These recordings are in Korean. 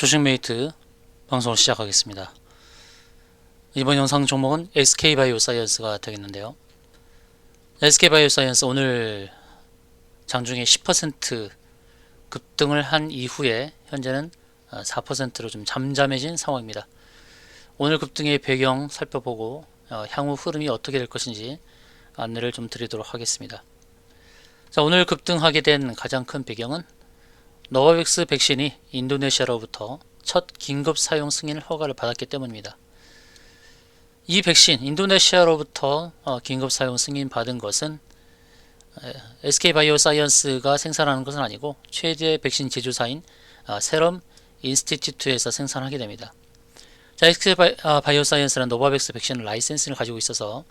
주식메이트 방송을 시작하겠습니다. 이번 영상 종목은 SK바이오사이언스가 되겠는데요. SK바이오사이언스 오늘 장중에 10% 급등을 한 이후에 현재는 4%로 좀 잠잠해진 상황입니다. 오늘 급등의 배경 살펴보고 향후 흐름이 어떻게 될 것인지 안내를 좀 드리도록 하겠습니다. 자, 오늘 급등하게 된 가장 큰 배경은 노바백스 백신이 인도네시아로부터 첫 긴급 사용 승인 허가를 받았기 때문입니다. 이 백신 인도네시아로부터 긴급 사용 승인 받은 것은 SK바이오사이언스가 생산하는 것은 아니고 최대 백신 제조사인 세럼 인스티튜트에서 생산하게 됩니다. 자, SK바이오사이언스는 노바백스 백신 라이센스를 가지고 있어서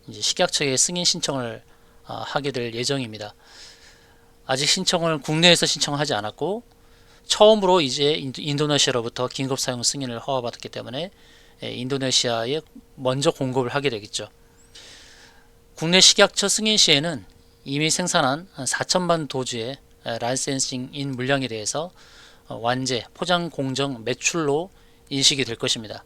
이제 식약처에 승인 신청을 하게 될 예정입니다. 아직 신청을 국내에서 신청하지 않았고 처음으로 이제 인도네시아로부터 긴급 사용 승인을 허가받았기 때문에 인도네시아에 먼저 공급을 하게 되겠죠. 국내 식약처 승인 시에는 이미 생산한 4천만 도주의 라이센싱인 물량에 대해서 완제, 포장 공정, 매출로 인식이 될 것입니다.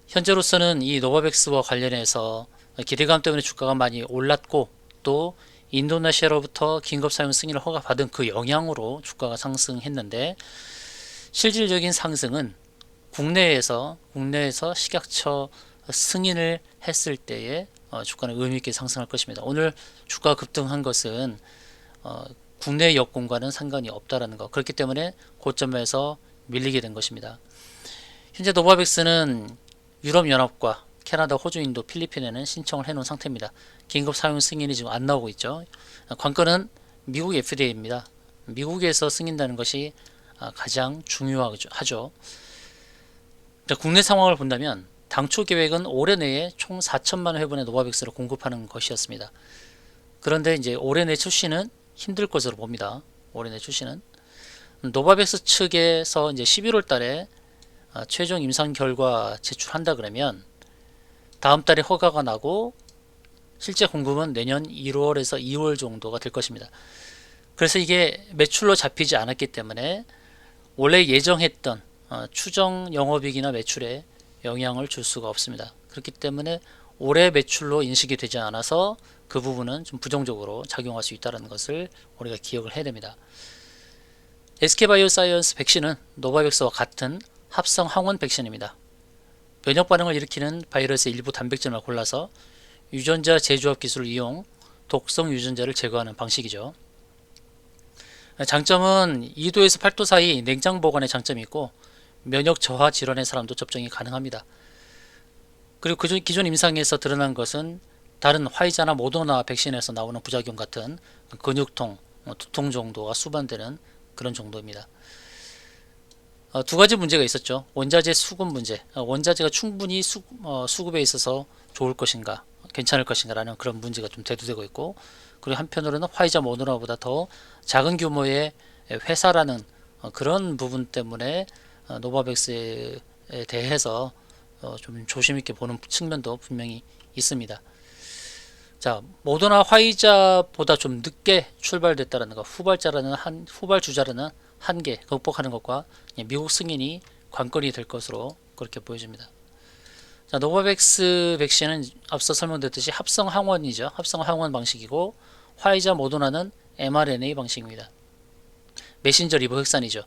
현재로서는 이 노바백스와 관련해서 기대감 때문에 주가가 많이 올랐고 또 인도네시아로부터 긴급 사용 승인을 허가받은 그 영향으로 주가가 상승했는데 실질적인 상승은 국내에서 식약처 승인을 했을 때에 주가는 의미 있게 상승할 것입니다. 오늘 주가 급등한 것은 국내 여건과는 상관이 없다라는 것, 그렇기 때문에 고점에서 밀리게 된 것입니다. 현재 노바백스는 유럽연합과 캐나다, 호주, 인도, 필리핀에는 신청을 해놓은 상태입니다. 긴급 사용 승인이 지금 안 나오고 있죠. 관건은 미국 FDA입니다. 미국에서 승인되는 것이 가장 중요하죠. 국내 상황을 본다면 당초 계획은 올해 내에 총 4천만 회분의 노바백스를 공급하는 것이었습니다. 그런데 이제 올해 내 출시는 힘들 것으로 봅니다. 올해 내 출시는 노바백스 측에서 이제 11월 달에 최종 임상 결과 제출한다 그러면 다음 달에 허가가 나고 실제 공급은 내년 1월에서 2월 정도가 될 것입니다. 그래서 이게 매출로 잡히지 않았기 때문에 원래 예정했던 추정 영업이익이나 매출에 영향을 줄 수가 없습니다. 그렇기 때문에 올해 매출로 인식이 되지 않아서 그 부분은 좀 부정적으로 작용할 수 있다는 것을 우리가 기억을 해야 됩니다. SK바이오사이언스 백신은 노바백스와 같은 합성 항원 백신입니다. 면역 반응을 일으키는 바이러스의 일부 단백질을 골라서 유전자 재조합 기술을 이용 독성 유전자를 제거하는 방식이죠. 장점은 2도에서 8도 사이 냉장 보관의 장점이 있고 면역 저하 질환의 사람도 접종이 가능합니다. 그리고 기존 임상에서 드러난 것은 다른 화이자나 모더나 백신에서 나오는 부작용 같은 근육통, 두통 정도가 수반되는 그런 정도입니다. 두 가지 문제가 있었죠. 원자재 수급 문제. 원자재가 충분히 수급에 있어서 좋을 것인가, 괜찮을 것인가 라는 그런 문제가 좀 대두되고 있고, 그리고 한편으로는 화이자 모더나보다 더 작은 규모의 회사라는 그런 부분 때문에 노바백스에 대해서 좀 조심 있게 보는 측면도 분명히 있습니다. 자, 모더나 화이자보다 좀 늦게 출발됐다라는 것, 후발주자라는 한계 극복하는 것과 미국 승인이 관건이 될 것으로 그렇게 보여집니다. 자, 노바백스 백신은 앞서 설명드렸듯이 합성 항원이죠. 합성 항원 방식이고 화이자 모더나는 mRNA 방식입니다. 메신저 리보핵산이죠.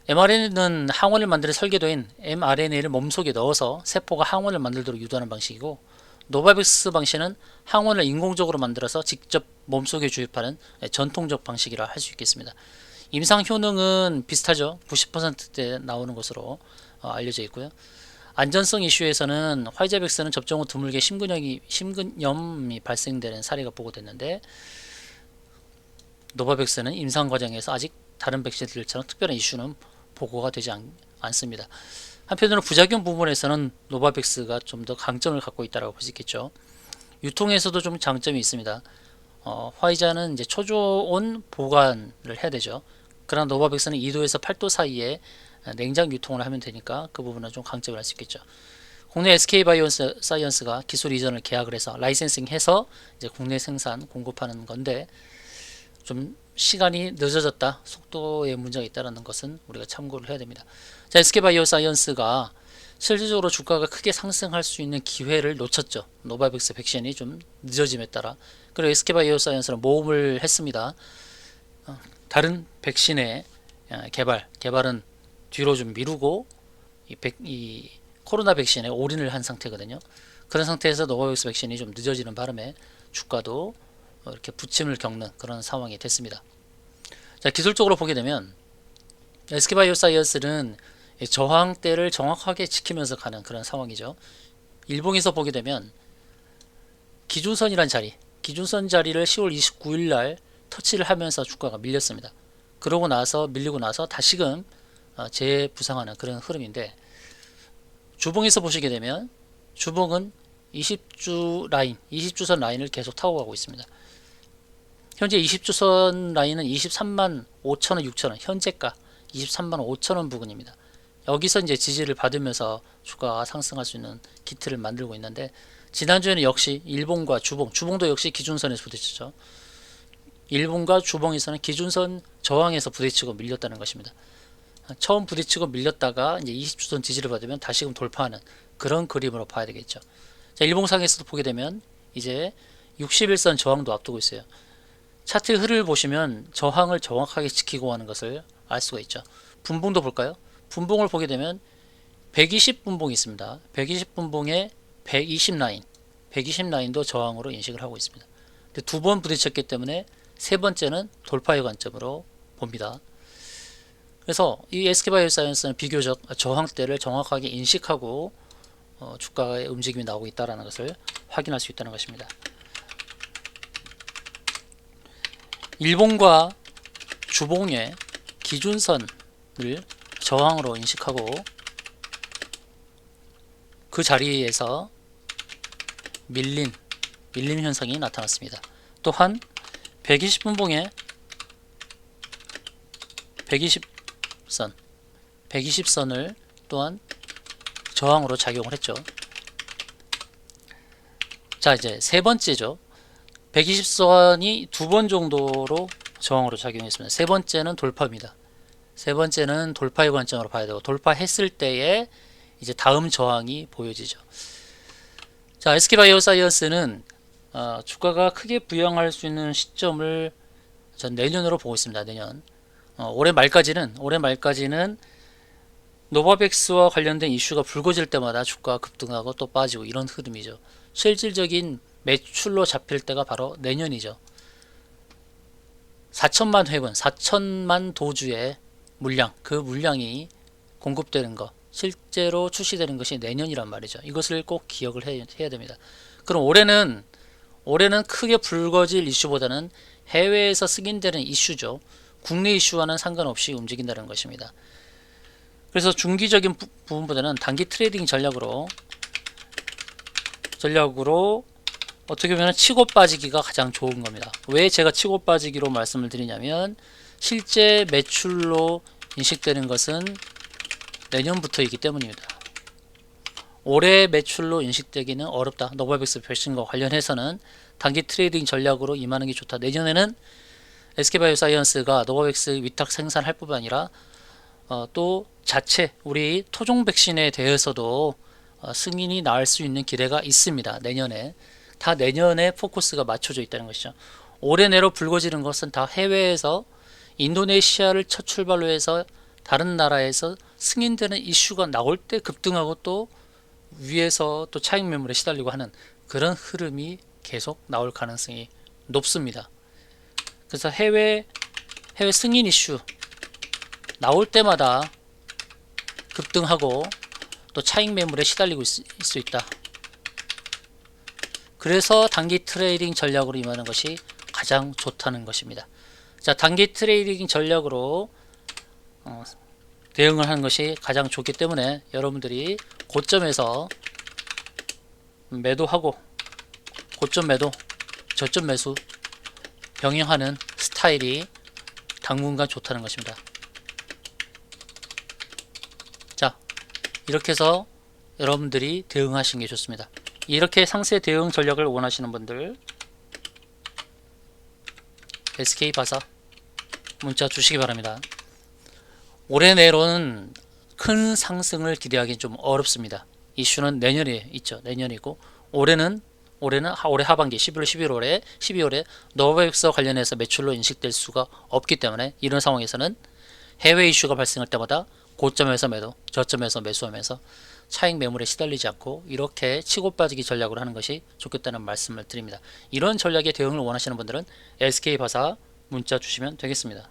mRNA는 항원을 만드는 설계도인 mRNA를 몸속에 넣어서 세포가 항원을 만들도록 유도하는 방식이고, 노바백스 방식은 항원을 인공적으로 만들어서 직접 몸속에 주입하는 전통적 방식이라 할 수 있겠습니다. 임상 효능은 비슷하죠. 90%대 나오는 것으로 알려져 있고요. 안전성 이슈에서는 화이자 백신은 접종 후 드물게 심근염이 발생되는 사례가 보고됐는데, 노바백스는 임상 과정에서 아직 다른 백신들처럼 특별한 이슈는 보고가 되지 않습니다. 한편으로는 부작용 부분에서는 노바백스가 좀 더 강점을 갖고 있다고 볼 수 있겠죠. 유통에서도 좀 장점이 있습니다. 화이자는 이제 초저온 보관을 해야 되죠. 그러나 노바백스는 2도에서 8도 사이에 냉장 유통을 하면 되니까 그 부분은 좀 강점을 할 수 있겠죠. 국내 SK바이오사이언스가 기술 이전을 계약을 해서 라이센싱해서 이제 국내 생산 공급하는 건데 좀 시간이 늦어졌다, 속도에 문제가 있다는 것은 우리가 참고를 해야 됩니다. 자, SK바이오사이언스가 실질적으로 주가가 크게 상승할 수 있는 기회를 놓쳤죠. 노바백스 백신이 좀 늦어짐에 따라. 그리고 SK바이오사이언스는 모험을 했습니다. 다른 백신의 개발은 뒤로 좀 미루고 이 코로나 백신에 올인을 한 상태거든요. 그런 상태에서 노바백스 백신이 좀 늦어지는 바람에 주가도 이렇게 부침을 겪는 그런 상황이 됐습니다. 자, 기술적으로 보게 되면 SK바이오사이언스는 저항대를 정확하게 지키면서 가는 그런 상황이죠. 일봉에서 보게 되면 기준선이란 자리, 기준선 자리를 10월 29일 날 터치를 하면서 주가가 밀렸습니다. 밀리고 나서 다시금 재부상하는 그런 흐름인데, 주봉에서 보시게 되면 주봉은 20주선 라인을 계속 타고 가고 있습니다. 현재 20주선 라인은 23만 5천원, 6천원, 현재가 23만 5천원 부근입니다. 여기서 이제 지지를 받으면서 주가가 상승할 수 있는 기틀을 만들고 있는데, 지난주에는 역시 일봉과 주봉도 역시 기준선에서 부딪혔죠. 일봉과 주봉에서는 기준선 저항에서 부딪히고 밀렸다는 것입니다. 처음 부딪히고 밀렸다가 이제 20주선 지지를 받으면 다시금 돌파하는 그런 그림으로 봐야 되겠죠. 자, 일봉상에서도 보게 되면 이제 61선 저항도 앞두고 있어요. 차트 흐름을 보시면 저항을 정확하게 지키고 하는 것을 알 수가 있죠. 분봉도 볼까요? 분봉을 보게 되면 120분봉이 있습니다. 120분봉에 120 라인도 저항으로 인식을 하고 있습니다. 두 번 부딪혔기 때문에 세 번째는 돌파의 관점으로 봅니다. 그래서 이 SK바이오사이언스는 비교적 저항대를 정확하게 인식하고 주가의 움직임이 나오고 있다는 것을 확인할 수 있다는 것입니다. 일봉과 주봉의 기준선을 저항으로 인식하고 그 자리에서 밀림 현상이 나타났습니다. 또한 120분봉에 120선을 또한 저항으로 작용을 했죠. 자, 이제 세 번째죠. 120선이 두 번 정도로 저항으로 작용했습니다. 세 번째는 돌파입니다. 세 번째는 돌파의 관점으로 봐야 되고, 돌파했을 때에 이제 다음 저항이 보여지죠. 자, SK바이오사이언스는 주가가 크게 부양할 수 있는 시점을 전 내년으로 보고 있습니다. 내년. 올해 말까지는 노바백스와 관련된 이슈가 불거질 때마다 주가가 급등하고 또 빠지고 이런 흐름이죠. 실질적인 매출로 잡힐 때가 바로 내년이죠. 4천만 회분, 4천만 도주의 물량, 그 물량이 공급되는 것, 실제로 출시되는 것이 내년이란 말이죠. 이것을 꼭 기억을 해야 됩니다. 그럼 올해는 크게 불거질 이슈보다는 해외에서 승인되는 이슈죠. 국내 이슈와는 상관없이 움직인다는 것입니다. 그래서 중기적인 부분보다는 단기 트레이딩 전략으로 어떻게 보면 치고 빠지기가 가장 좋은 겁니다. 왜 제가 치고 빠지기로 말씀을 드리냐면, 실제 매출로 인식되는 것은 내년부터이기 때문입니다. 올해 매출로 인식되기는 어렵다. 노바백스 백신과 관련해서는 단기 트레이딩 전략으로 임하는 게 좋다. 내년에는 SK바이오사이언스가 노바백스 위탁 생산할 뿐만 아니라 또 자체 우리 토종 백신에 대해서도 승인이 나올 수 있는 기대가 있습니다. 내년에. 다 내년에 포커스가 맞춰져 있다는 것이죠. 올해 내로 불거지는 것은 다 해외에서 인도네시아를 첫 출발로 해서 다른 나라에서 승인되는 이슈가 나올 때 급등하고 또 위에서 또 차익 매물에 시달리고 하는 그런 흐름이 계속 나올 가능성이 높습니다. 그래서 해외 승인 이슈 나올 때마다 급등하고 또 차익 매물에 시달리고 있을 수 있다. 그래서 단기 트레이딩 전략으로 임하는 것이 가장 좋다는 것입니다. 자, 단기 트레이딩 전략으로 대응을 하는 것이 가장 좋기 때문에 여러분들이 고점에서 매도하고 고점 매도, 저점 매수 병행하는 스타일이 당분간 좋다는 것입니다. 자, 이렇게 해서 여러분들이 대응하시는 게 좋습니다. 이렇게 상세 대응 전략을 원하시는 분들 SK바사 문자 주시기 바랍니다. 올해 내로는 큰 상승을 기대하기 좀 어렵습니다. 이슈는 내년에 있죠. 내년이고 올해는 올해 하반기 11월, 12월에 노바백스와 관련해서 매출로 인식될 수가 없기 때문에 이런 상황에서는 해외 이슈가 발생할 때마다 고점에서 매도, 저점에서 매수하면서 차익 매물에 시달리지 않고 이렇게 치고 빠지기 전략을 하는 것이 좋겠다는 말씀을 드립니다. 이런 전략의 대응을 원하시는 분들은 SK바사 문자 주시면 되겠습니다.